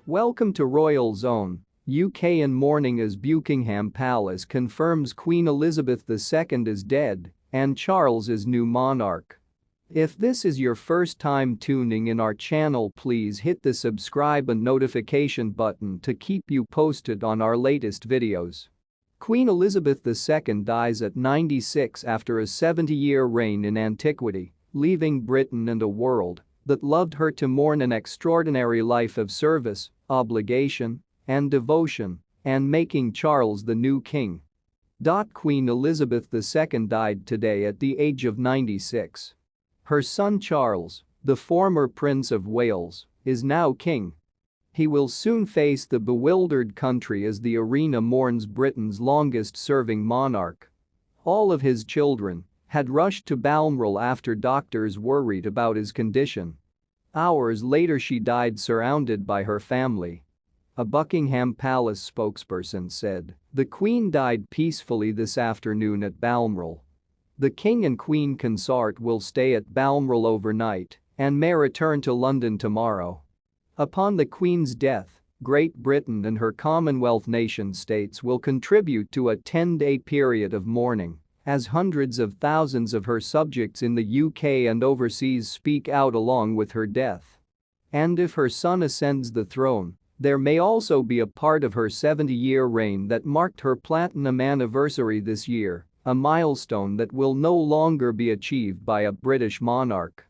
Welcome to Royal Zone, UK in mourning as Buckingham Palace confirms Queen Elizabeth II is dead and Charles is new monarch. If this is your first time tuning in our channel, please hit the subscribe and notification button to keep you posted on our latest videos. Queen Elizabeth II dies at 96 after a 70-year reign in antiquity, leaving Britain and a world that loved her to mourn an extraordinary life of service, obligation, and devotion, and making Charles the new king. Queen Elizabeth II died today at the age of 96. Her son Charles, the former Prince of Wales, is now king. He will soon face the bewildered country as the arena mourns Britain's longest-serving monarch. All of his children had rushed to Balmoral after doctors worried about his condition. Hours later she died surrounded by her family. A Buckingham Palace spokesperson said, "The Queen died peacefully this afternoon at Balmoral. The King and Queen consort will stay at Balmoral overnight and may return to London tomorrow." Upon the Queen's death, Great Britain and her Commonwealth nation-states will contribute to a 10-day period of mourning, as hundreds of thousands of her subjects in the UK and overseas speak out along with her death. And if her son ascends the throne, there may also be a part of her 70-year reign that marked her platinum anniversary this year, a milestone that will no longer be achieved by a British monarch.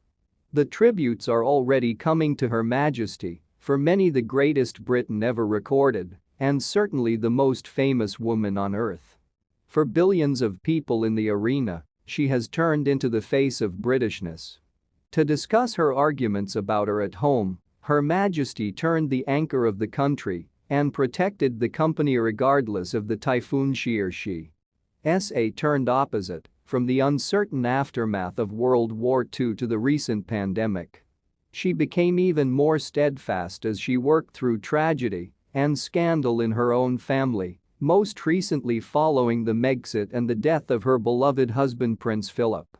The tributes are already coming to Her Majesty, for many the greatest Britain ever recorded, and certainly the most famous woman on earth. For billions of people in the arena, she has turned into the face of Britishness. To discuss her arguments about her at home, Her Majesty turned the anchor of the country and protected the company regardless of the typhoon she turned opposite, from the uncertain aftermath of World War II to the recent pandemic. She became even more steadfast as she worked through tragedy and scandal in her own family, most recently following the Megxit and the death of her beloved husband Prince Philip.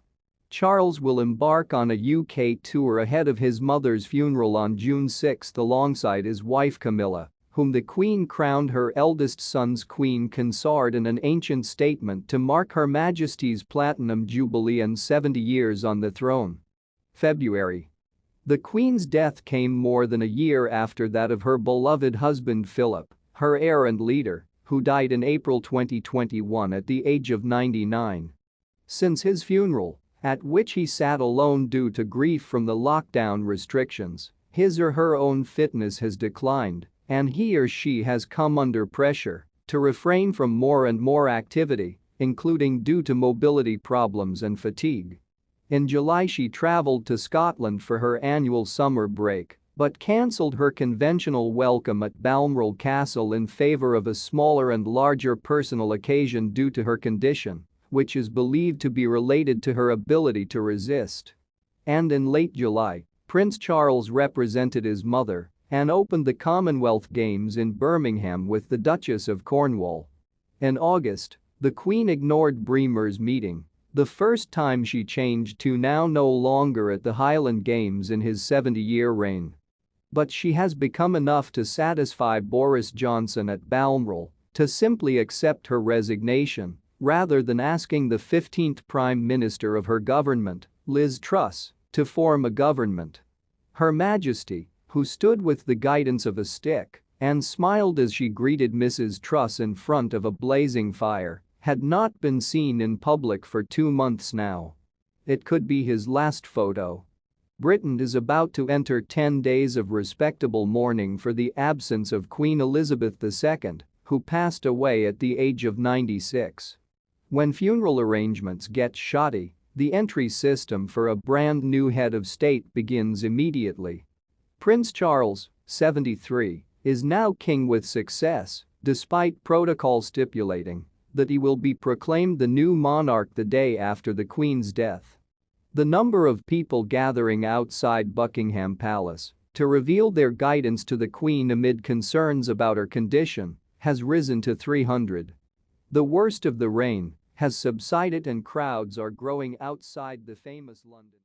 Charles will embark on a UK tour ahead of his mother's funeral on June 6 alongside his wife Camilla, whom the Queen crowned her eldest son's Queen consort in an ancient statement to mark Her Majesty's Platinum Jubilee and 70 years on the throne. February. The Queen's death came more than a year after that of her beloved husband Philip, her heir and leader, who died in April 2021 at the age of 99. Since his funeral, at which he sat alone due to grief from the lockdown restrictions, his or her own fitness has declined, and he or she has come under pressure to refrain from more and more activity, including due to mobility problems and fatigue. In July she traveled to Scotland for her annual summer break, but cancelled her conventional welcome at Balmoral Castle in favour of a smaller and larger personal occasion due to her condition, which is believed to be related to her ability to resist. And in late July, Prince Charles represented his mother and opened the Commonwealth Games in Birmingham with the Duchess of Cornwall. In August, the Queen ignored Bremer's meeting, the first time she changed to now no longer at the Highland Games in his 70-year reign. But she has become enough to satisfy Boris Johnson at Balmoral to simply accept her resignation, rather than asking the 15th Prime Minister of her government, Liz Truss, to form a government. Her Majesty, who stood with the guidance of a stick and smiled as she greeted Mrs. Truss in front of a blazing fire, had not been seen in public for 2 months now. It could be his last photo. Britain is about to enter 10 days of respectable mourning for the absence of Queen Elizabeth II, who passed away at the age of 96. When funeral arrangements get shoddy, the entry system for a brand new head of state begins immediately. Prince Charles, 73, is now king with success, despite protocol stipulating that he will be proclaimed the new monarch the day after the Queen's death. The number of people gathering outside Buckingham Palace to reveal their guidance to the Queen amid concerns about her condition has risen to 300. The worst of the reign has subsided and crowds are growing outside the famous London